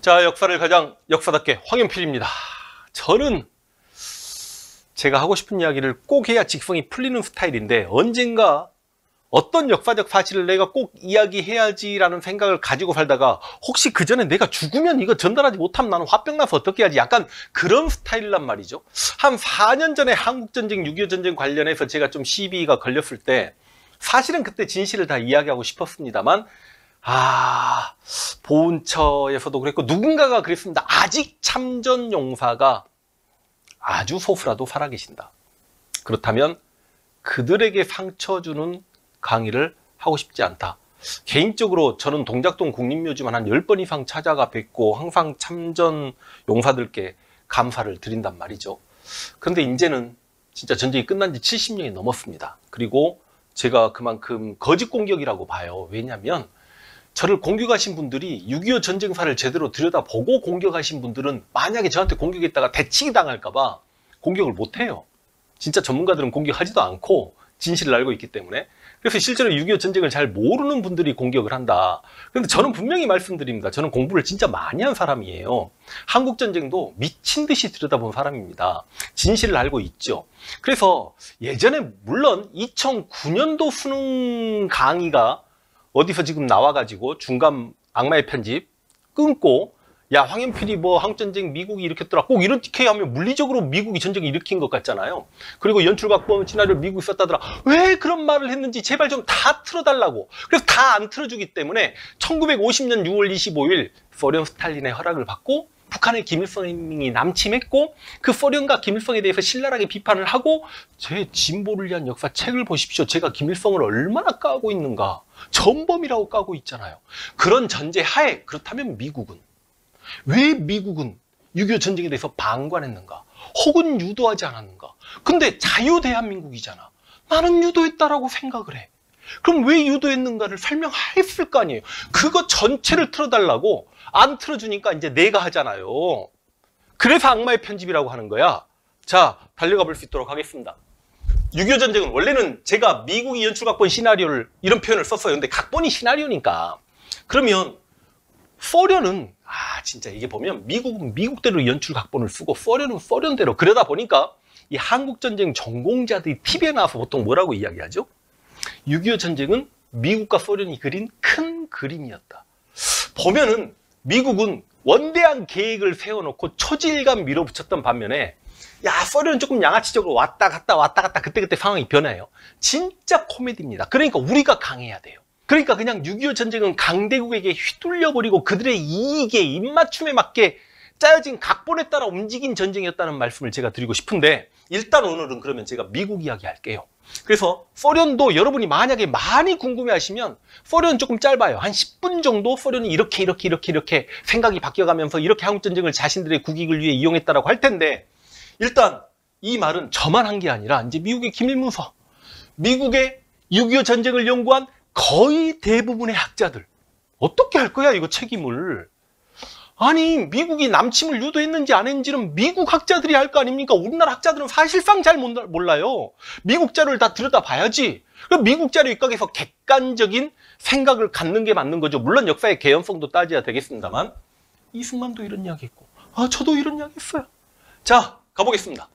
자, 역사를 가장 역사답게 황연필입니다. 저는 제가 하고 싶은 이야기를 꼭 해야 직성이 풀리는 스타일인데 언젠가 어떤 역사적 사실을 내가 꼭 이야기해야지라는 생각을 가지고 살다가 혹시 그 전에 내가 죽으면 이거 전달하지 못하면 나는 화병 나서 어떻게 하지? 약간 그런 스타일란 말이죠. 한 4년 전에 한국전쟁, 6.25 전쟁 관련해서 제가 좀 시비가 걸렸을 때 사실은 그때 진실을 다 이야기하고 싶었습니다만 보훈처에서도 그랬고 누군가가 그랬습니다. 아직 참전 용사가 아주 소수라도 살아계신다. 그렇다면 그들에게 상처 주는 강의를 하고 싶지 않다. 개인적으로 저는 동작동 국립묘지만 한 10번 이상 찾아가 뵙고 항상 참전 용사들께 감사를 드린단 말이죠. 그런데 이제는 진짜 전쟁이 끝난 지 70년이 넘었습니다. 그리고 제가 그만큼 거짓 공격이라고 봐요. 왜냐하면 저를 공격하신 분들이 6.25 전쟁사를 제대로 들여다보고 공격하신 분들은 만약에 저한테 공격했다가 대치기 당할까봐 공격을 못해요. 진짜 전문가들은 공격하지도 않고 진실을 알고 있기 때문에. 그래서 실제로 6.25 전쟁을 잘 모르는 분들이 공격을 한다. 그런데 저는 분명히 말씀드립니다. 저는 공부를 진짜 많이 한 사람이에요. 한국전쟁도 미친 듯이 들여다본 사람입니다. 진실을 알고 있죠. 그래서 예전에 물론 2009년도 수능 강의가 어디서 지금 나와가지고 중간 악마의 편집 끊고 야 황연필이 뭐 한국전쟁 미국이 일으켰더라 꼭 이렇게 하면 물리적으로 미국이 전쟁을 일으킨 것 같잖아요. 그리고 연출각본 시나리오를 미국이 썼다더라. 왜 그런 말을 했는지 제발 좀 다 틀어달라고. 그래서 다 안 틀어주기 때문에 1950년 6월 25일 소련 스탈린의 허락을 받고 북한의 김일성이 남침했고 그 소련과 김일성에 대해서 신랄하게 비판을 하고 제 진보를 위한 역사 책을 보십시오. 제가 김일성을 얼마나 까고 있는가. 전범이라고 까고 있잖아요. 그런 전제 하에 그렇다면 미국은 왜 미국은 6.25 전쟁에 대해서 방관했는가? 혹은 유도하지 않았는가? 근데 자유대한민국이잖아. 나는 유도했다라고 생각을 해. 그럼 왜 유도했는가를 설명했을 거 아니에요. 그거 전체를 틀어달라고 안 틀어주니까 이제 내가 하잖아요. 그래서 악마의 편집이라고 하는 거야. 자, 달려가 볼 수 있도록 하겠습니다. 6.25 전쟁은 원래는 제가 미국이 연출각본 시나리오를 이런 표현을 썼어요. 근데 각본이 시나리오니까. 그러면 소련은 진짜 이게 보면 미국은 미국대로 연출 각본을 쓰고 소련은 소련대로 그러다 보니까 이 한국전쟁 전공자들이 TV에 나와서 보통 뭐라고 이야기하죠? 6.25 전쟁은 미국과 소련이 그린 큰 그림이었다. 보면은 미국은 원대한 계획을 세워놓고 초지일관 밀어붙였던 반면에 소련은 조금 양아치적으로 왔다 갔다 그때그때 상황이 변해요. 진짜 코미디입니다. 그러니까 우리가 강해야 돼요. 그러니까 그냥 6.25 전쟁은 강대국에게 휘둘려버리고 그들의 이익에 입맞춤에 맞게 짜여진 각본에 따라 움직인 전쟁이었다는 말씀을 제가 드리고 싶은데 일단 오늘은 그러면 제가 미국 이야기 할게요. 그래서 소련도 여러분이 만약에 많이 궁금해하시면 소련은 조금 짧아요. 한 10분 정도 소련이 이렇게 생각이 바뀌어가면서 이렇게 한국전쟁을 자신들의 국익을 위해 이용했다라고 할 텐데 일단 이 말은 저만 한 게 아니라 이제 미국의 기밀문서, 미국의 6.25 전쟁을 연구한 거의 대부분의 학자들 어떻게 할 거야 이거 책임을. 아니 미국이 남침을 유도했는지 안 했는지는 미국 학자들이 할 거 아닙니까? 우리나라 학자들은 사실상 잘 몰라요. 미국 자료를 다 들여다봐야지. 그럼 미국 자료 입각해서 객관적인 생각을 갖는 게 맞는 거죠. 물론 역사의 개연성도 따져야 되겠습니다만 이승만도 이런 이야기 했고 저도 이런 이야기 했어요. 자 가보겠습니다.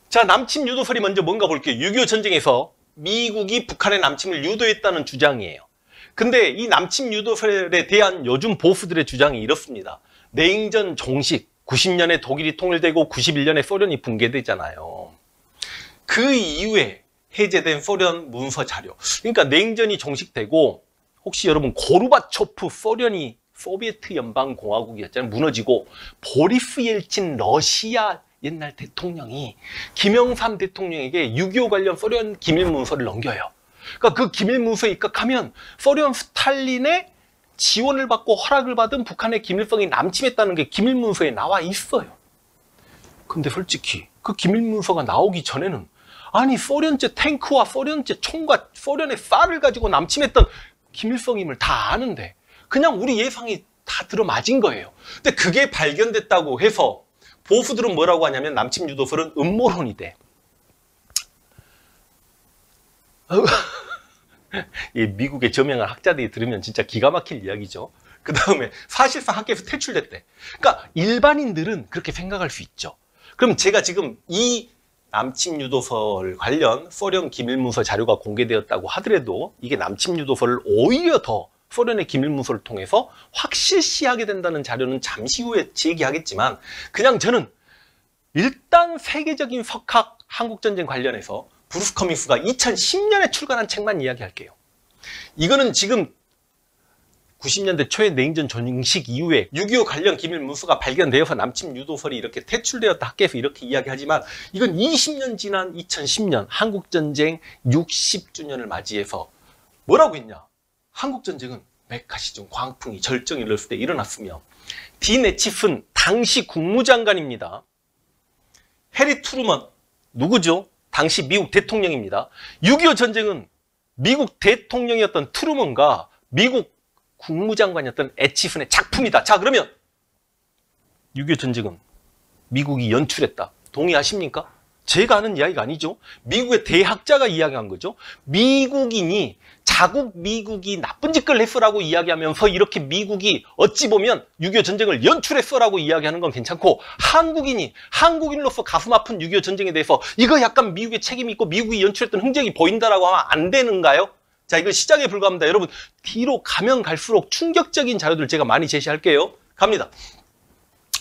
자 남침 유도설이 먼저 뭔가 볼게요. 6.25 전쟁에서 미국이 북한의 남침을 유도했다는 주장이에요. 근데 이 남침 유도설에 대한 요즘 보수들의 주장이 이렇습니다. 냉전 종식, 90년에 독일이 통일되고 91년에 소련이 붕괴되잖아요. 그 이후에 해제된 소련 문서 자료. 그러니까 냉전이 종식되고 혹시 여러분 고르바초프 소련이 소비에트 연방공화국이었잖아요. 무너지고 보리스 옐친 러시아 옛날 대통령이 김영삼 대통령에게 6.25 관련 소련 기밀문서를 넘겨요. 그러니까 그 기밀문서에 입각하면 소련 스탈린의 지원을 받고 허락을 받은 북한의 김일성이 남침했다는 게 기밀문서에 나와 있어요. 근데 솔직히 그 기밀문서가 나오기 전에는 아니 소련제 탱크와 소련제 총과 소련의 쌀을 가지고 남침했던 김일성임을 다 아는데 그냥 우리 예상이 다 들어맞은 거예요. 근데 그게 발견됐다고 해서 보수들은 뭐라고 하냐면 남침 유도설은 음모론이 돼. 이 미국의 저명한 학자들이 들으면 진짜 기가 막힐 이야기죠. 그 다음에 사실상 학교에서 퇴출됐대. 그러니까 일반인들은 그렇게 생각할 수 있죠. 그럼 제가 지금 이 남침 유도설 관련 소련 기밀문서 자료가 공개되었다고 하더라도 이게 남침 유도설을 오히려 더 소련의 기밀문서를 통해서 확실시하게 된다는 자료는 잠시 후에 제기하겠지만, 그냥 저는 일단 세계적인 석학 한국전쟁 관련해서 브루스 커밍스가 2010년에 출간한 책만 이야기할게요. 이거는 지금 90년대 초에 냉전 종식 이후에 6.25 관련 기밀 문서가 발견되어서 남침 유도설이 이렇게 퇴출되었다 학계에서 이렇게 이야기하지만, 이건 20년 지난 2010년 한국전쟁 60주년을 맞이해서 뭐라고 했냐. 한국전쟁은 메카시즘 광풍이 절정에 이르렀을 때 일어났으며, 딘 에치슨 당시 국무장관입니다. 해리 트루먼 누구죠? 당시 미국 대통령입니다. 6.25 전쟁은 미국 대통령이었던 트루먼과 미국 국무장관이었던 에치슨의 작품이다. 자, 그러면 6.25 전쟁은 미국이 연출했다. 동의하십니까? 제가 하는 이야기가 아니죠. 미국의 대학자가 이야기한 거죠. 미국인이 자국 미국이 나쁜 짓을 했어라고 이야기하면서 이렇게 미국이 어찌 보면 6.25 전쟁을 연출했어라고 이야기하는 건 괜찮고, 한국인으로서 가슴 아픈 6.25 전쟁에 대해서 이거 약간 미국의 책임이 있고 미국이 연출했던 흔적이 보인다라고 하면 안 되는가요? 자, 이거 시작에 불과합니다. 여러분, 뒤로 가면 갈수록 충격적인 자료들 제가 많이 제시할게요. 갑니다.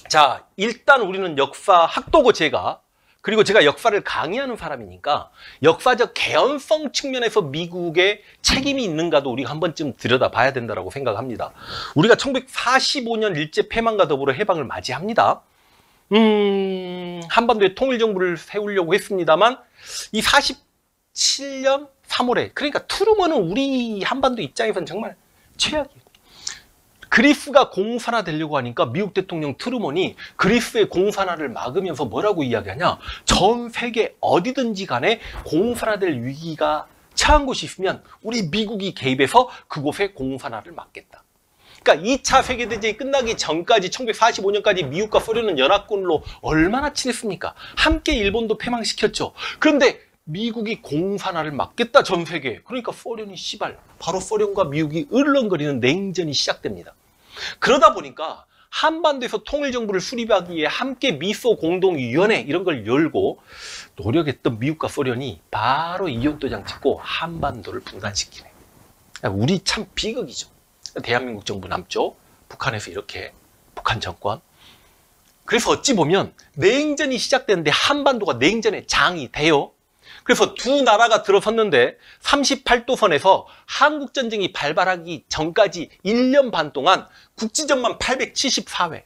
자, 일단 우리는 역사 학도고 그리고 제가 역사를 강의하는 사람이니까 역사적 개연성 측면에서 미국의 책임이 있는가도 우리가 한 번쯤 들여다봐야 된다고 생각합니다. 우리가 1945년 일제 패망과 더불어 해방을 맞이합니다. 한반도에 통일정부를 세우려고 했습니다만 이 47년 3월에, 그러니까 트루먼은 우리 한반도 입장에서는 정말 최악이에요. 그리스가 공산화되려고 하니까 미국 대통령 트루먼이 그리스의 공산화를 막으면서 뭐라고 이야기하냐. 전 세계 어디든지 간에 공산화될 위기가 처한 곳이 있으면 우리 미국이 개입해서 그곳의 공산화를 막겠다. 그러니까 2차 세계대전이 끝나기 전까지 1945년까지 미국과 소련은 연합군으로 얼마나 친했습니까? 함께 일본도 패망시켰죠. 그런데 미국이 공산화를 막겠다, 전 세계. 그러니까 소련이 바로 소련과 미국이 을렁거리는 냉전이 시작됩니다. 그러다 보니까 한반도에서 통일정부를 수립하기 위해 함께 미소 공동위원회 이런 걸 열고 노력했던 미국과 소련이 바로 이웃도장 찍고 한반도를 분단시키네. 우리 참 비극이죠. 대한민국 정부 남쪽, 북한에서 이렇게 북한 정권. 그래서 어찌 보면 냉전이 시작되는데 한반도가 냉전의 장이 돼요. 그래서 두 나라가 들어섰는데 38도선에서 한국전쟁이 발발하기 전까지 1년 반 동안 국지전만 874회.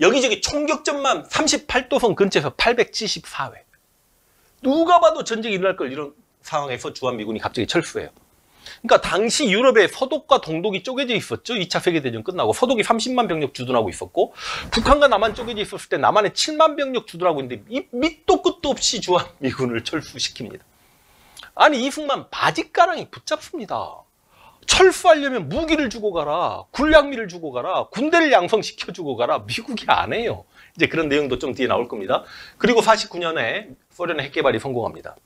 여기저기 총격전만 38도선 근처에서 874회. 누가 봐도 전쟁이 일어날 걸 이런 상황에서 주한미군이 갑자기 철수해요. 그러니까 당시 유럽의 서독과 동독이 쪼개져 있었죠. 2차 세계대전 끝나고 서독이 30만 병력 주둔하고 있었고, 북한과 남한 쪼개져 있었을 때 남한에 7만 병력 주둔하고 있는데 이 밑도 끝도 없이 주한미군을 철수시킵니다. 아니, 이승만 바짓가랑이 붙잡습니다. 철수하려면 무기를 주고 가라, 군량미를 주고 가라, 군대를 양성시켜 주고 가라. 미국이 안 해요. 이제 그런 내용도 좀 뒤에 나올 겁니다. 그리고 49년에 소련의 핵개발이 성공합니다.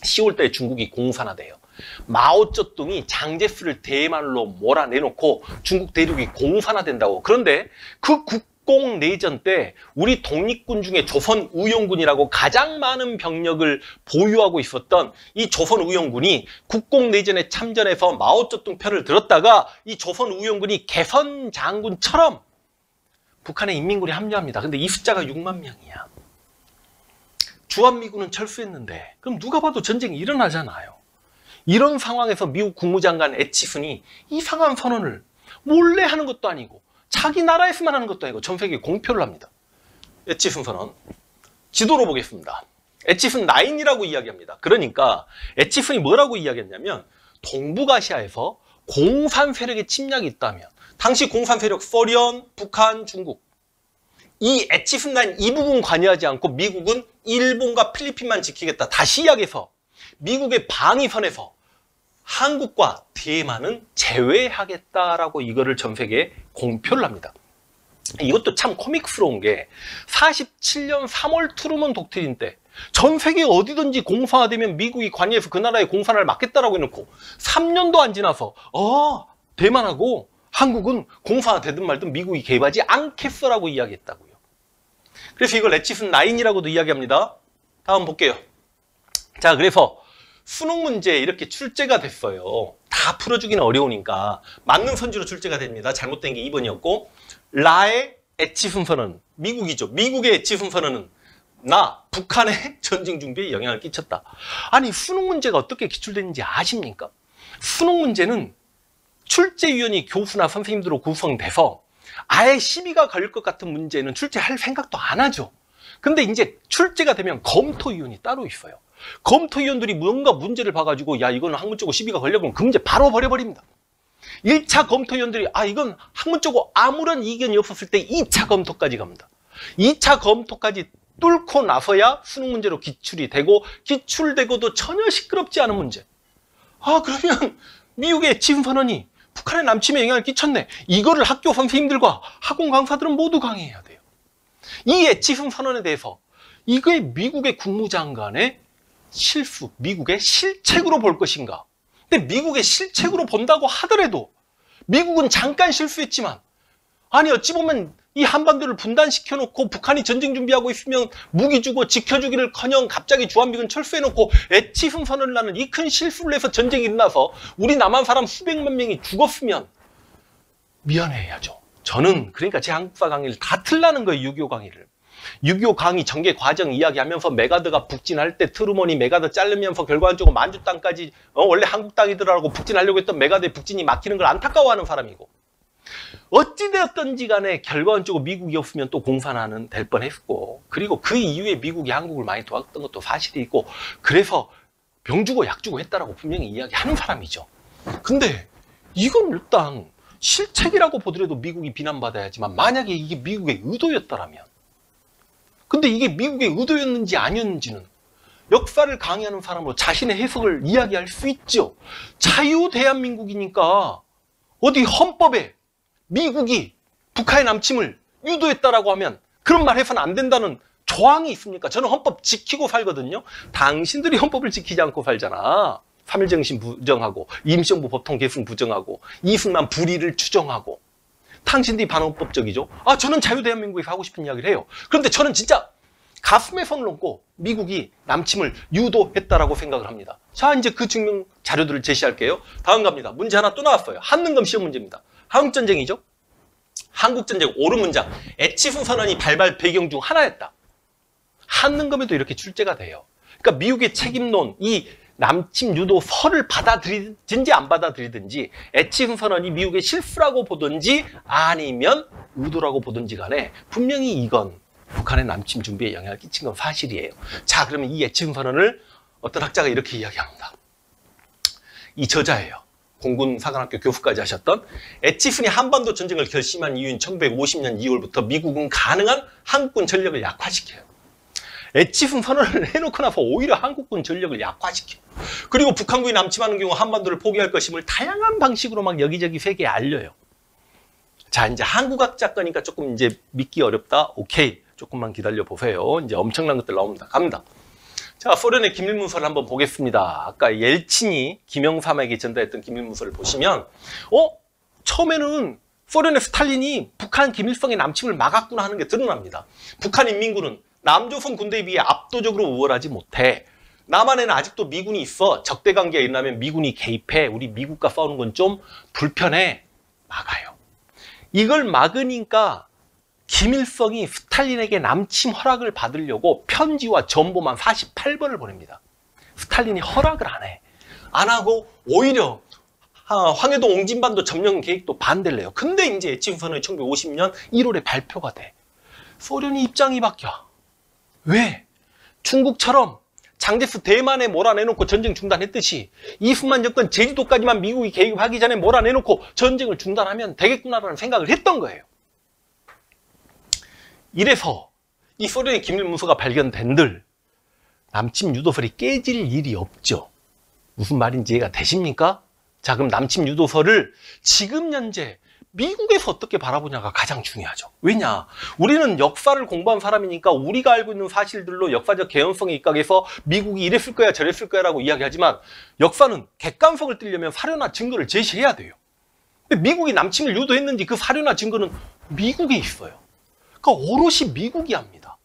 10월달에 중국이 공산화돼요. 마오쩌둥이 장제스를 대만으로 몰아내놓고 중국 대륙이 공산화된다고. 그런데 그 국공내전 때 우리 독립군 중에 조선의용군이라고 가장 많은 병력을 보유하고 있었던 이 조선의용군이 국공내전에 참전해서 마오쩌둥 편을 들었다가 이 조선의용군이 개선장군처럼 북한의 인민군에 합류합니다. 근데 이 숫자가 6만 명이야. 주한미군은 철수했는데 그럼 누가 봐도 전쟁이 일어나잖아요. 이런 상황에서 미국 국무장관 에치슨이 이상한 선언을 몰래 하는 것도 아니고 자기 나라에서만 하는 것도 아니고 전 세계에 공표를 합니다. 에치슨 선언. 지도로 보겠습니다. 에치슨 9이라고 이야기합니다. 그러니까 에치슨이 뭐라고 이야기했냐면 동북아시아에서 공산 세력의 침략이 있다면 당시 공산 세력 소련, 북한, 중국 이 에치슨 9 이 부분 관여하지 않고 미국은 일본과 필리핀만 지키겠다. 다시 이야기해서 미국의 방위선에서 한국과 대만은 제외하겠다라고 이거를 전 세계에 공표를 합니다. 이것도 참 코믹스러운 게 47년 3월 트루먼 독트린 때 전 세계 어디든지 공산화되면 미국이 관여해서 그 나라의 공산화를 막겠다라고 해놓고 3년도 안 지나서 대만하고 한국은 공산화되든 말든 미국이 개입하지 않겠어라고 이야기했다고요. 그래서 이걸 에치슨 라인이라고도 이야기합니다. 다음 볼게요. 자, 그래서 수능 문제 이렇게 출제가 됐어요. 다 풀어주기는 어려우니까 맞는 선지로 출제가 됩니다. 잘못된 게 2번이었고 라의 에치슨 선언은 미국이죠. 미국의 에치슨 선언은 북한의 전쟁 준비에 영향을 끼쳤다. 아니 수능 문제가 어떻게 기출되는지 아십니까? 수능 문제는 출제위원이 교수나 선생님들로 구성돼서 아예 시비가 걸릴 것 같은 문제는 출제할 생각도 안 하죠. 근데 이제 출제가 되면 검토위원이 따로 있어요. 검토위원들이 뭔가 문제를 봐가지고 야 이거는 학문적으로 시비가 걸려면 그 문제 바로 버려버립니다. 1차 검토위원들이 이건 학문적으로 아무런 이견이 없었을 때 2차 검토까지 갑니다. 2차 검토까지 뚫고 나서야 수능 문제로 기출이 되고 기출되고도 전혀 시끄럽지 않은 문제. 그러면 미국의 에치슨 선언이 북한의 남침에 영향을 끼쳤네. 이거를 학교 선생님들과 학원 강사들은 모두 강의해야 돼요. 이 에치슨 선언에 대해서 이게 미국의 국무장관의 실수, 미국의 실책으로 볼 것인가. 근데 미국의 실책으로 본다고 하더라도 미국은 잠깐 실수했지만 어찌 보면 이 한반도를 분단시켜놓고 북한이 전쟁 준비하고 있으면 무기 주고 지켜주기를커녕 갑자기 주한미군 철수해놓고 에치슨 선언을 하는 이 큰 실수를 해서 전쟁이 일어나서 우리 남한 사람 수백만 명이 죽었으면 미안해야죠. 저는 그러니까 제 한국사 강의를 다 틀라는 거예요. 6.25 강의를. 6.25 강의 전개 과정 이야기하면서 메가드가 북진할 때 트루먼이 메가드 자르면서 결과적으로 만주 땅까지 원래 한국 땅이더라고 북진하려고 했던 메가드의 북진이 막히는 걸 안타까워하는 사람이고 어찌되었던지 간에 결과적으로 미국이 없으면 또 공산화는 될 뻔했고 그리고 그 이후에 미국이 한국을 많이 도왔던 것도 사실이 있고 그래서 병 주고 약 주고 했다라고 분명히 이야기하는 사람이죠. 근데 이건 일단 실책이라고 보더라도 미국이 비난받아야지만 만약에 이게 미국의 의도였다라면 근데 이게 미국의 의도였는지 아니었는지는 역사를 강의하는 사람으로 자신의 해석을 이야기할 수 있죠. 자유 대한민국이니까 어디 헌법에 미국이 북한의 남침을 유도했다라고 하면 그런 말 해서는 안 된다는 조항이 있습니까? 저는 헌법 지키고 살거든요. 당신들이 헌법을 지키지 않고 살잖아. 3.1정신 부정하고 임시정부 법통 계승 부정하고 이승만 불의를 추정하고 당신들이 반헌법적이죠. 저는 자유대한민국에서 하고 싶은 이야기를 해요. 그런데 저는 진짜 가슴에 손을 얹고 미국이 남침을 유도했다라고 생각을 합니다. 자, 이제 그 증명 자료들을 제시할게요. 다음 갑니다. 문제 하나 또 나왔어요. 한능검 시험 문제입니다. 한국전쟁이죠. 한국전쟁 옳은 문장. 에치슨 선언이 발발 배경 중 하나였다. 한능검에도 이렇게 출제가 돼요. 그러니까 미국의 책임론, 이 남침 유도서를 받아들이든지 안 받아들이든지 에치슨 선언이 미국의 실수라고 보든지 아니면 의도라고 보든지 간에 분명히 이건 북한의 남침 준비에 영향을 끼친 건 사실이에요. 자, 그러면 이 에치슨 선언을 어떤 학자가 이렇게 이야기합니다. 이 저자예요. 공군사관학교 교수까지 하셨던 에치슨이 한반도 전쟁을 결심한 이유인 1950년 2월부터 미국은 가능한 한국군 전력을 약화시켜요. 에치슨 선언을 해놓고 나서 오히려 한국군 전력을 약화시켜. 그리고 북한군이 남침하는 경우 한반도를 포기할 것임을 다양한 방식으로 막 여기저기 세계에 알려요. 자, 이제 한국학자 거니까 조금 이제 믿기 어렵다. 오케이. 조금만 기다려 보세요. 이제 엄청난 것들 나옵니다. 갑니다. 자, 소련의 기밀문서를 한번 보겠습니다. 아까 옐친이 김영삼에게 전달했던 기밀문서를 보시면 처음에는 소련의 스탈린이 북한 김일성의 남침을 막았구나 하는 게 드러납니다. 북한 인민군은 남조선 군대에 비해 압도적으로 우월하지 못해. 남한에는 아직도 미군이 있어. 적대관계가 일어나면 미군이 개입해. 우리 미국과 싸우는 건 좀 불편해. 막아요. 이걸 막으니까 김일성이 스탈린에게 남침 허락을 받으려고 편지와 전보만 48번을 보냅니다. 스탈린이 허락을 안 해. 안 하고 오히려 황해도 옹진반도 점령 계획도 반대를 해요. 근데 이제 에치슨 선언이 1950년 1월에 발표가 돼. 소련이 입장이 바뀌어. 왜? 중국처럼 장제스 대만에 몰아내놓고 전쟁 중단했듯이 이승만 정권 제주도까지만 미국이 개입하기 전에 몰아내놓고 전쟁을 중단하면 되겠구나라는 생각을 했던 거예요. 이래서 이 소련의 기밀문서가 발견된들 남침 유도설이 깨질 일이 없죠. 무슨 말인지 이해가 되십니까? 자, 그럼 남침 유도설을 지금 현재 미국에서 어떻게 바라보냐가 가장 중요하죠. 왜냐? 우리는 역사를 공부한 사람이니까 우리가 알고 있는 사실들로 역사적 개연성에 입각해서 미국이 이랬을 거야 저랬을 거야 라고 이야기하지만 역사는 객관성을 띠려면 사료나 증거를 제시해야 돼요. 근데 미국이 남침을 유도했는지 그 사료나 증거는 미국에 있어요. 그러니까 오롯이 미국이 합니다.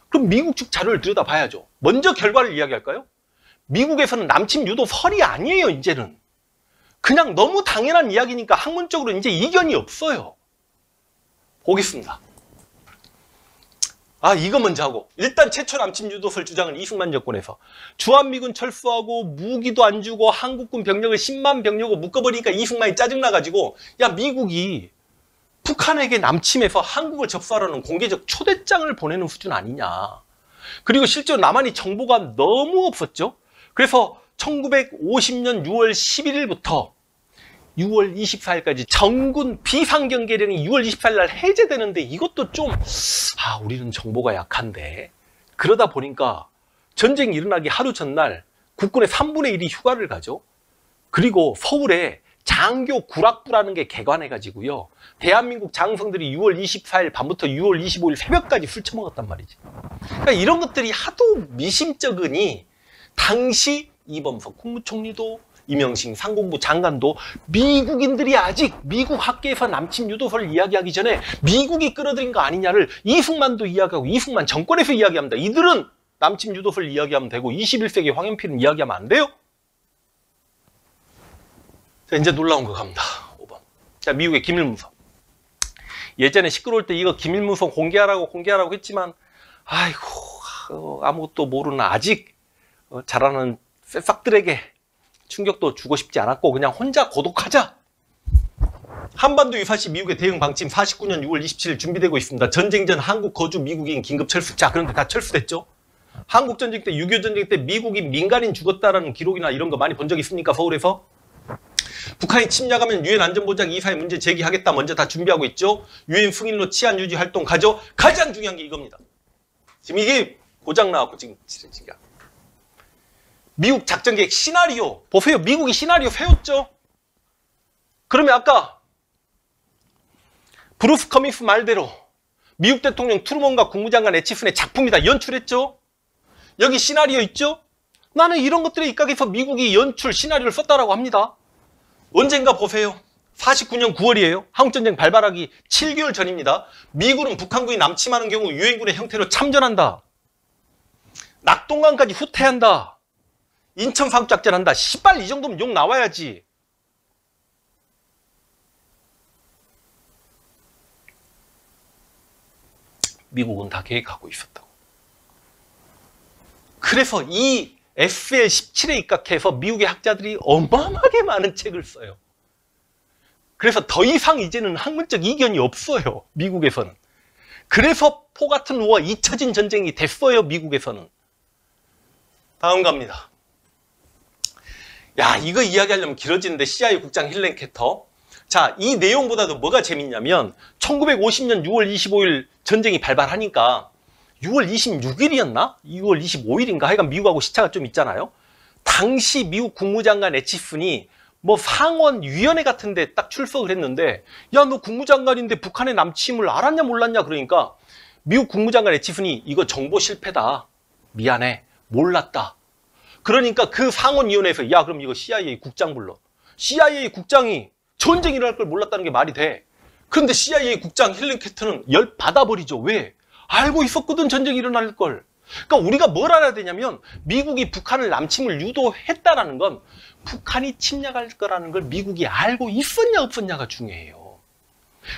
그럼 미국 측 자료를 들여다봐야죠. 먼저 결과를 이야기할까요? 미국에서는 남침 유도 설이 아니에요, 이제는. 그냥 너무 당연한 이야기니까 학문적으로 이제 이견이 없어요. 보겠습니다. 이거 먼저 하고. 일단 최초 남침 유도설 주장은 이승만 정권에서 주한미군 철수하고 무기도 안 주고 한국군 병력을 10만 병력으로 묶어버리니까 이승만이 짜증나가지고 야, 미국이 북한에게 남침해서 한국을 접수하라는 공개적 초대장을 보내는 수준 아니냐. 그리고 실제로 남한이 정보가 너무 없었죠. 그래서 1950년 6월 11일부터 6월 24일까지 정군 비상경계령이 6월 24일 날 해제되는데 이것도 좀 우리는 정보가 약한데 그러다 보니까 전쟁이 일어나기 하루 전날 국군의 3분의 1이 휴가를 가죠. 그리고 서울에 장교 구락부라는 게 개관해가지고요. 대한민국 장성들이 6월 24일 밤부터 6월 25일 새벽까지 술 처먹었단 말이지. 그러니까 이런 것들이 하도 미심쩍으니 당시 이범석 국무총리도 이명식 상공부 장관도 미국인들이 아직 미국 학계에서 남침 유도설을 이야기하기 전에 미국이 끌어들인 거 아니냐를 이승만도 이야기하고 이승만 정권에서 이야기합니다. 이들은 남침 유도설 이야기하면 되고 21세기 황현필은 이야기하면 안 돼요? 자, 이제 놀라운 거 갑니다. 5번. 자, 미국의 기밀문서. 예전에 시끄러울 때 이거 기밀문서 공개하라고 했지만 아이고 아무것도 모르는 아직 잘하는 새싹들에게 충격도 주고 싶지 않았고 그냥 혼자 고독하자. 한반도 유사시 미국의 대응 방침 49년 6월 27일 준비되고 있습니다. 전쟁 전 한국 거주 미국인 긴급 철수. 자, 그런데 다 철수됐죠. 한국 전쟁 때 6.25 전쟁 때 미국인 민간인 죽었다라는 기록이나 이런 거 많이 본 적 있습니까? 서울에서? 북한이 침략하면 유엔 안전보장 이사회 문제 제기하겠다. 먼저 다 준비하고 있죠. 유엔 승인으로 치안 유지 활동 가죠. 가장 중요한 게 이겁니다. 지금 이게 고장 나왔고 지금 미국 작전 계획 시나리오 보세요. 미국이 시나리오 세웠죠. 그러면 아까 브루스 커밍스 말대로 미국 대통령 트루먼과 국무장관 에치슨의 작품이다 연출했죠. 여기 시나리오 있죠. 나는 이런 것들에 입각해서 미국이 연출 시나리오를 썼다라고 합니다. 언젠가 보세요. 49년 9월이에요. 한국전쟁 발발하기 7개월 전입니다. 미군은 북한군이 남침하는 경우 유엔군의 형태로 참전한다. 낙동강까지 후퇴한다. 인천 사국작전한다. 시발 이 정도면 욕 나와야지. 미국은 다 계획하고 있었다고. 그래서 이 SL-17에 입각해서 미국의 학자들이 어마어마하게 많은 책을 써요. 그래서 더 이상 이제는 학문적 이견이 없어요. 미국에서는. 그래서 포 같은 우와 잊혀진 전쟁이 됐어요. 미국에서는. 다음 갑니다. 야, 이거 이야기하려면 길어지는데 CIA 국장 힐렌 캐터. 자, 이 내용보다도 뭐가 재밌냐면 1950년 6월 25일 전쟁이 발발하니까 6월 26일이었나? 6월 25일인가? 하여간 미국하고 시차가 좀 있잖아요. 당시 미국 국무장관 에치슨이 뭐 상원위원회 같은 데 딱 출석을 했는데 야, 너 국무장관인데 북한의 남침을 알았냐 몰랐냐 그러니까 미국 국무장관 에치슨이 이거 정보 실패다. 미안해. 몰랐다. 그러니까 그 상원위원회에서 야, 그럼 이거 CIA 국장 불러. CIA 국장이 전쟁이 일어날 걸 몰랐다는 게 말이 돼. 그런데 CIA 국장 힐렌 캐터는 열 받아버리죠. 왜? 알고 있었거든, 전쟁이 일어날 걸. 그러니까 우리가 뭘 알아야 되냐면 미국이 북한을 남침을 유도했다라는 건 북한이 침략할 거라는 걸 미국이 알고 있었냐 없었냐가 중요해요.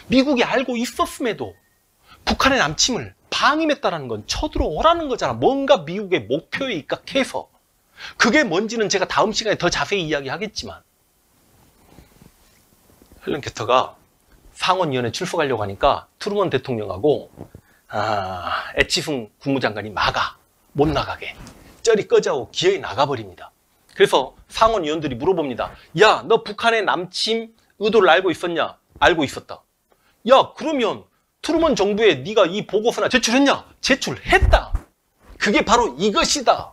미국이 알고 있었음에도 북한의 남침을 방임했다라는 건 쳐들어오라는 거잖아. 뭔가 미국의 목표에 입각해서. 그게 뭔지는 제가 다음 시간에 더 자세히 이야기하겠지만 힐렌 캐터가 상원위원회 출석하려고 하니까 트루먼 대통령하고 에치슨 국무장관이 막아. 못 나가게. 쩌리 꺼자고 기어이 나가버립니다. 그래서 상원위원들이 물어봅니다. 야, 너 북한의 남침 의도를 알고 있었냐? 알고 있었다. 야, 그러면 트루먼 정부에 네가 이 보고서나 제출했냐? 제출했다. 그게 바로 이것이다.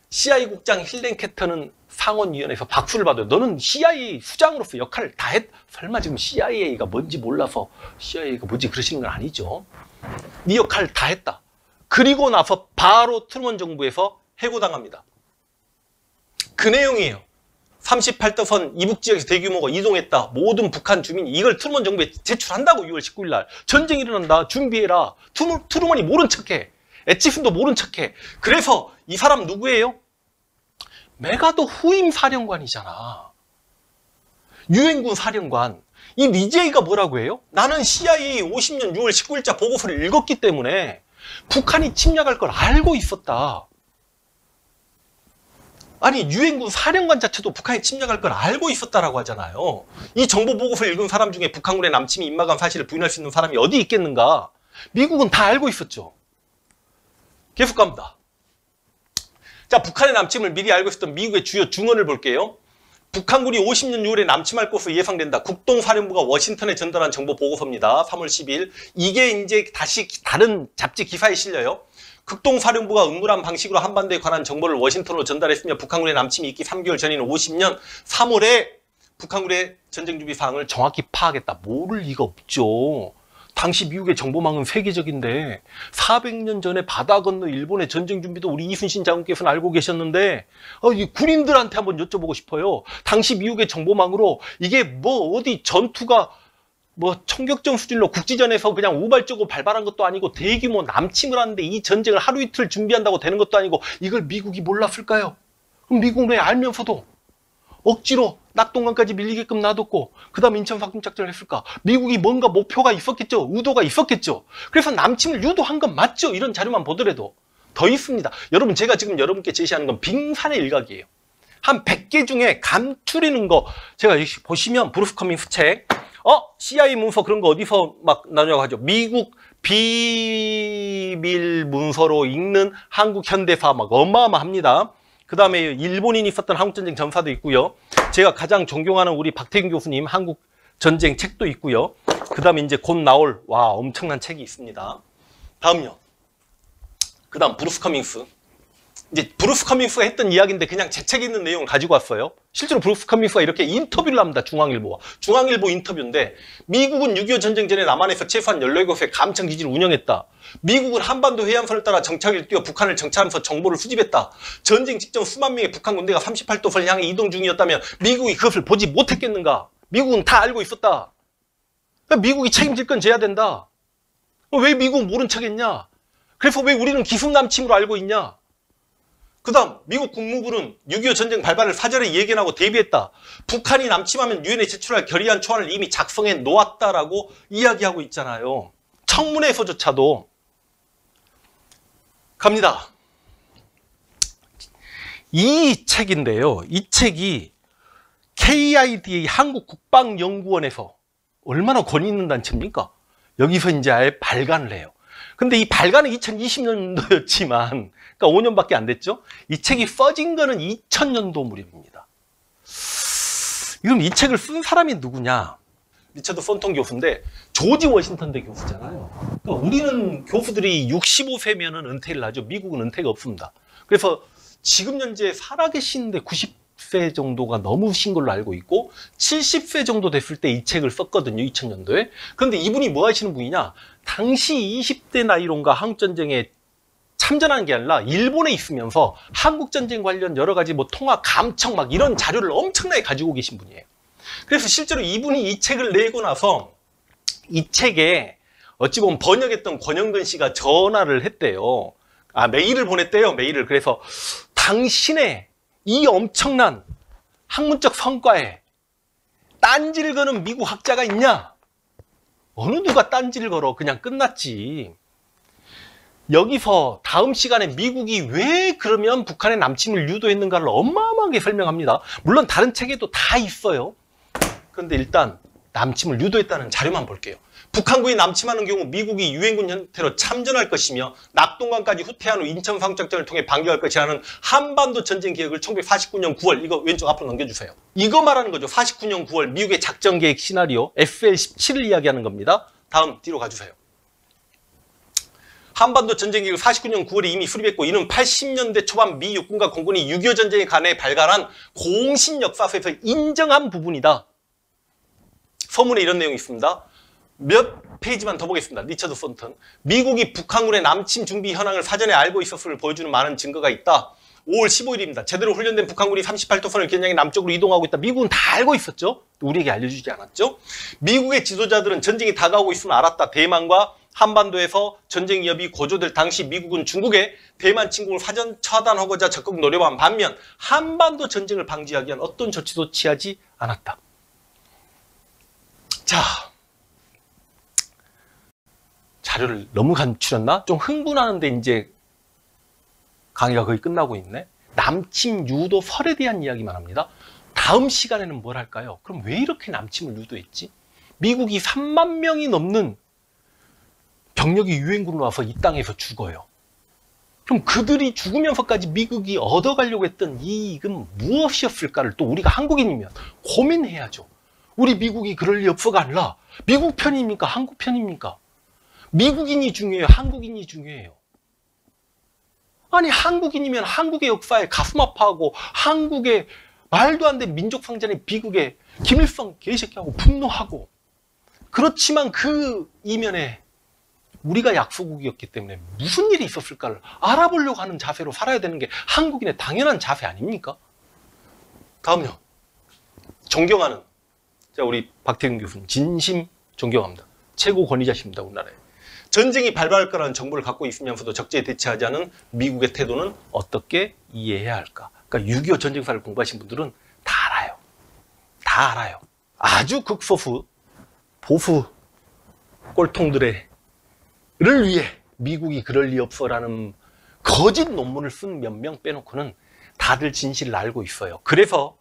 CIA 국장 힐렌 캐터는 상원위원회에서 박수를 받아요. 너는 CIA 수장으로서 역할을 다 했. 설마 지금 CIA가 뭔지 몰라서 CIA가 뭐지 그러시는 건 아니죠. 네 역할을 다 했다. 그리고 나서 바로 트루먼 정부에서 해고당합니다. 그 내용이에요. 38도선 이북 지역에서 대규모가 이동했다. 모든 북한 주민이 이걸 트루먼 정부에 제출한다고 6월 19일 날. 전쟁이 일어난다. 준비해라. 트루먼이 모른 척해. 엣지슨도 모른 척해. 그래서 이 사람 누구예요? 메가더 후임 사령관이잖아. 유엔군 사령관. 이 리제이가 뭐라고 해요? 나는 CIA 50년 6월 19일자 보고서를 읽었기 때문에 북한이 침략할 걸 알고 있었다. 아니 유엔군 사령관 자체도 북한이 침략할 걸 알고 있었다라고 하잖아요. 이 정보 보고서를 읽은 사람 중에 북한군의 남침이 임박한 사실을 부인할 수 있는 사람이 어디 있겠는가? 미국은 다 알고 있었죠. 계속 갑니다. 자, 북한의 남침을 미리 알고 있었던 미국의 주요 중언을 볼게요. 북한군이 50년 6월에 남침할 것으로 예상된다. 국동사령부가 워싱턴에 전달한 정보 보고서입니다. 3월 10일. 이게 이제 다시 다른 잡지 기사에 실려요. 극동사령부가 음모란 방식으로 한반도에 관한 정보를 워싱턴으로 전달했으며 북한군의 남침이 있기 3개월 전인 50년 3월에 북한군의 전쟁 준비 사항을 정확히 파악했다. 모를 리가 없죠. 당시 미국의 정보망은 세계적인데 400년 전에 바다 건너 일본의 전쟁 준비도 우리 이순신 장군께서는 알고 계셨는데 이 군인들한테 한번 여쭤보고 싶어요. 당시 미국의 정보망으로 이게 뭐 어디 전투가 뭐 청격전 수준으로 국지전에서 그냥 우발적으로 발발한 것도 아니고 대규모 남침을 하는데 이 전쟁을 하루 이틀 준비한다고 되는 것도 아니고 이걸 미국이 몰랐을까요? 그럼 미국은 왜 알면서도 억지로 낙동강까지 밀리게끔 놔뒀고 그 다음 인천 faktum작전을 했을까? 미국이 뭔가 목표가 있었겠죠. 의도가 있었겠죠. 그래서 남침을 유도한 건 맞죠. 이런 자료만 보더라도. 더 있습니다. 여러분 제가 지금 여러분께 제시하는 건 빙산의 일각이에요. 한 100개 중에 감추리는 거 제가 보시면 브루스 커밍스 책 CIA 문서 그런 거 어디서 막 나누냐고 하죠. 미국 비밀 문서로 읽는 한국 현대사 막 어마어마합니다. 그 다음에 일본인이 썼던 한국전쟁 전사도 있고요. 제가 가장 존경하는 우리 박태균 교수님 한국전쟁 책도 있고요. 그 다음에 이제 곧 나올 엄청난 책이 있습니다. 다음요. 그 다음 브루스 커밍스. 이제 브루스 커밍스가 했던 이야기인데 그냥 제 책에 있는 내용을 가지고 왔어요. 실제로 브루스 커밍스가 이렇게 인터뷰를 합니다. 중앙일보와. 중앙일보 인터뷰인데 미국은 6.25 전쟁 전에 남한에서 최소한 14곳의 감청 기지를 운영했다. 미국은 한반도 해안선을 따라 정찰기를 띄워 북한을 정찰하면서 정보를 수집했다. 전쟁 직전 수만 명의 북한 군대가 38도선을 향해 이동 중이었다면 미국이 그것을 보지 못했겠는가? 미국은 다 알고 있었다. 미국이 책임질 건 져야 된다. 왜 미국은 모른 척했냐? 그래서 왜 우리는 기습 남침으로 알고 있냐? 그 다음 미국 국무부는 6.25 전쟁 발발을 사전에 예견하고 대비했다. 북한이 남침하면 유엔에 제출할 결의안 초안을 이미 작성해 놓았다라고 이야기하고 있잖아요. 청문회에서조차도 갑니다. 이 책인데요. 이 책이 KIDA 한국국방연구원에서 얼마나 권위 있는 단체입니까? 여기서 이제 아예 발간을 해요. 근데 이 발간은 2020년도였지만 그러니까 5년밖에 안 됐죠. 이 책이 써진 거는 2000년도 무렵입니다. 그럼 이 책을 쓴 사람이 누구냐? 리처드 썬턴 교수인데 조지 워싱턴대 교수잖아요. 그러니까 우리는 교수들이 65세면은 은퇴를 하죠. 미국은 은퇴가 없습니다. 그래서 지금 현재 살아계시는데 90세 정도가 넘으신 걸로 알고 있고 70세 정도 됐을 때 이 책을 썼거든요. 2000년도에. 그런데 이분이 뭐 하시는 분이냐? 당시 20대 나이론가 한국전쟁에 참전한 게 아니라 일본에 있으면서 한국전쟁 관련 여러 가지 뭐 통화, 감청 막 이런 자료를 엄청나게 가지고 계신 분이에요. 그래서 실제로 이분이 이 책을 내고 나서 이 책에 어찌 보면 번역했던 권영근 씨가 전화를 했대요. 메일을 보냈대요. 메일을. 그래서 당신의 이 엄청난 학문적 성과에 딴지를 거는 미국 학자가 있냐? 어느 누가 딴지를 걸어. 그냥 끝났지. 여기서 다음 시간에 미국이 왜 그러면 북한의 남침을 유도했는가를 어마어마하게 설명합니다. 물론 다른 책에도 다 있어요. 그런데 일단 남침을 유도했다는 자료만 볼게요. 북한군이 남침하는 경우 미국이 유엔군 형태로 참전할 것이며 낙동강까지 후퇴한 후 인천 faktum작전을 통해 반격할 것이라는 한반도 전쟁 계획을 1949년 9월 이거 왼쪽 앞으로 넘겨주세요. 이거 말하는 거죠. 49년 9월 미국의 작전 계획 시나리오 FL-17을 이야기하는 겁니다. 다음 뒤로 가주세요. 한반도 전쟁 계획을 49년 9월에 이미 수립했고 이는 80년대 초반 미 육군과 공군이 6.25 전쟁에 관해 발간한 공신 역사서에서 인정한 부분이다. 서문에 이런 내용이 있습니다. 몇 페이지만 더 보겠습니다. 리처드 썬턴. 미국이 북한군의 남침 준비 현황을 사전에 알고 있었음을 보여주는 많은 증거가 있다. 5월 15일입니다. 제대로 훈련된 북한군이 38도선을 겨냥해 남쪽으로 이동하고 있다. 미국은 다 알고 있었죠. 우리에게 알려주지 않았죠. 미국의 지도자들은 전쟁이 다가오고 있음을 알았다. 대만과 한반도에서 전쟁 위협이 고조될 당시 미국은 중국의 대만 침공을 사전 차단하고자 적극 노력한 반면 한반도 전쟁을 방지하기 위한 어떤 조치도 취하지 않았다. 자, 자료를 너무 간추렸나? 좀 흥분하는데 이제 강의가 거의 끝나고 있네. 남침 유도설에 대한 이야기만 합니다. 다음 시간에는 뭘 할까요? 그럼 왜 이렇게 남침을 유도했지? 미국이 3만 명이 넘는 병력이 유엔군으로 와서 이 땅에서 죽어요. 그럼 그들이 죽으면서까지 미국이 얻어가려고 했던 이익은 무엇이었을까를 또 우리가 한국인이면 고민해야죠. 우리 미국이 그럴 리 없어가 아니라 미국 편입니까? 한국 편입니까? 미국인이 중요해요? 한국인이 중요해요? 아니, 한국인이면 한국의 역사에 가슴 아파하고 한국의 말도 안 되는 민족 상전의 비극에 김일성 개새끼하고 분노하고, 그렇지만 그 이면에 우리가 약소국이었기 때문에 무슨 일이 있었을까를 알아보려고 하는 자세로 살아야 되는 게 한국인의 당연한 자세 아닙니까? 다음요. 존경하는, 자, 우리 박태근 교수님 진심 존경합니다. 최고 권위자십니다, 우리나라에. 전쟁이 발발할 거라는 정보를 갖고 있으면서도 적재에 대처하지 않은 미국의 태도는 어떻게 이해해야 할까? 그러니까 6.25 전쟁사를 공부하신 분들은 다 알아요. 다 알아요. 아주 극소수 보수 꼴통들의 를 위해 미국이 그럴 리 없어라는 거짓 논문을 쓴 몇 명 빼놓고는 다들 진실을 알고 있어요. 그래서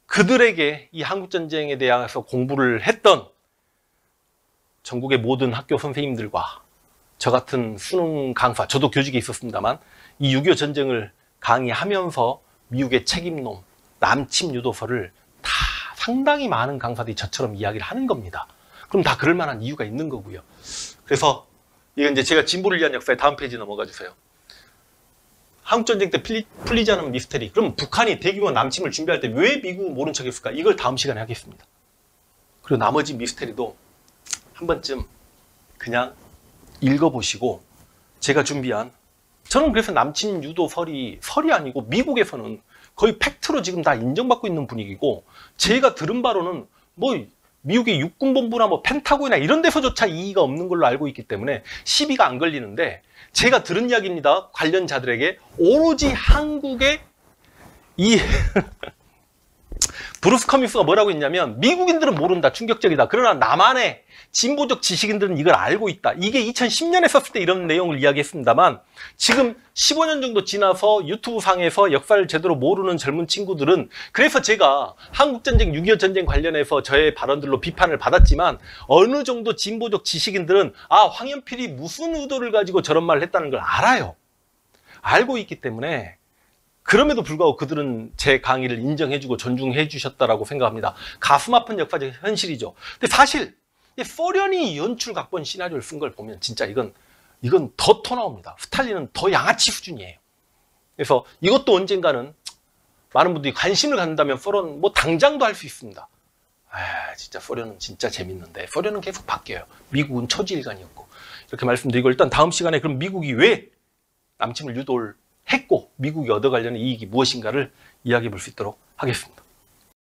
그들에게 이 한국전쟁에 대해서 공부를 했던 전국의 모든 학교 선생님들과 저 같은 수능 강사, 저도 교직에 있었습니다만 이 6.25 전쟁을 강의하면서 미국의 책임론, 남침 유도설을 다 상당히 많은 강사들이 저처럼 이야기를 하는 겁니다. 그럼 다 그럴 만한 이유가 있는 거고요. 그래서 이건 이제 제가 진보를 위한 역사의 다음 페이지 넘어가 주세요. 한국전쟁 때 풀리지 않은 미스테리. 그럼 북한이 대규모 남침을 준비할 때 왜 미국은 모른 척했을까? 이걸 다음 시간에 하겠습니다. 그리고 나머지 미스테리도 한 번쯤 그냥 읽어보시고, 제가 준비한, 저는 그래서 남침 유도설이 설이 아니고 미국에서는 거의 팩트로 지금 다 인정받고 있는 분위기고, 제가 들은 바로는 뭐 미국의 육군본부나 뭐 펜타곤이나 이런 데서조차 이의가 없는 걸로 알고 있기 때문에 시비가 안 걸리는데, 제가 들은 이야기입니다. 관련자들에게 오로지 한국의 이 브루스 커밍스가 뭐라고 했냐면, 미국인들은 모른다, 충격적이다. 그러나 남한의 진보적 지식인들은 이걸 알고 있다. 이게 2010년에 썼을 때 이런 내용을 이야기했습니다만, 지금 15년 정도 지나서 유튜브 상에서 역사를 제대로 모르는 젊은 친구들은, 그래서 제가 한국전쟁, 6.25 전쟁 관련해서 저의 발언들로 비판을 받았지만, 어느 정도 진보적 지식인들은 아, 황연필이 무슨 의도를 가지고 저런 말을 했다는 걸 알아요. 알고 있기 때문에 그럼에도 불구하고 그들은 제 강의를 인정해주고 존중해 주셨다라고 생각합니다. 가슴 아픈 역사적 현실이죠. 근데 사실 소련이 연출 각본 시나리오를 쓴 걸 보면 진짜 이건 더 토 나옵니다. 스탈린은 더 양아치 수준이에요. 그래서 이것도 언젠가는 많은 분들이 관심을 갖는다면 소련 뭐 당장도 할 수 있습니다. 아, 진짜 소련은 진짜 재밌는데 소련은 계속 바뀌어요. 미국은 초지일관이었고, 이렇게 말씀드리고, 일단 다음 시간에 그럼 미국이 왜 남침을 유도를 했고 미국이 얻어가려는 이익이 무엇인가를 이야기해 볼 수 있도록 하겠습니다.